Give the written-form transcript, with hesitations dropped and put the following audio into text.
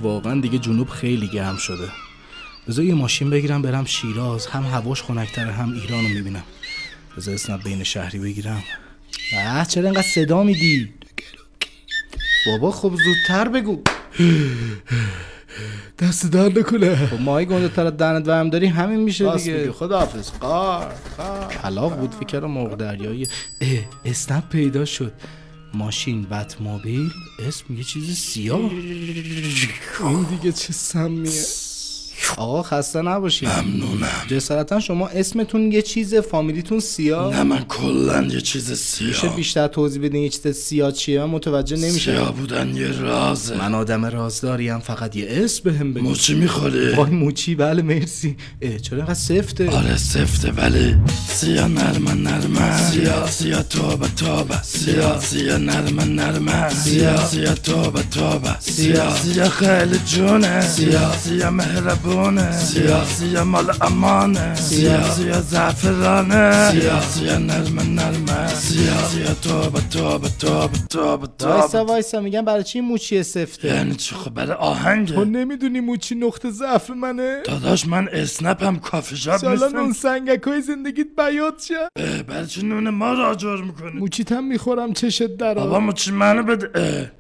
واقعا دیگه جنوب خیلی گرم شده. بذار یه ماشین بگیرم برم شیراز، هم هواش خنک‌تره هم ایرانو میبینم. بذار اسنپ بین شهری بگیرم. چرا اینقدر صدا میدی؟ بابا خب زودتر بگو. دست در نکنه. خب ماهی گنده تر دهنت ورم داری همین میشه دیگه. خداحافظ. کلاغ بود فکر مرغ دریایی. اسنپ پیدا شد. ماشین بتموبیل، اسم یه چیز سیاه. این دیگه چه سمیه. آقا خسته نباشید. ممنونم. جسارتا شما اسمتون یه چیز، فامیلیتون سیاه؟ نه من کلن یه چیز سیاه. میشه بیشتر توضیح بدین یه چیز سیاه چیه؟ من متوجه نمیشم. سیاه بودن یه رازه. من آدم رازداریم، فقط یه اسم بهم بگو. موچی میخوری؟ وای موچی، بله مرسی. چرا اینقدر سفته؟ آره سفته ولی سیاه نرمه سیاه توبه سیاه نرمه سیاه توبه سیاه خیلی جونه سیاه مهربونه سیاه مال امانه سیاه زعفرانه سیاه نرمه سیاه توبه. وایسا میگم برای چی موچی سفته؟ یعنی چی؟ خب برای آهنگه. تو نمیدونی موچی نقطه ضعف منه؟ داداش من اسنپم کافی شاپ سالا نیستم. نون سنگکای زندگیت بیاد شه. برای چی نون ما را آجر میکنی؟ موچیت هم میخورم چشت درآ. بابا موچی منو بده.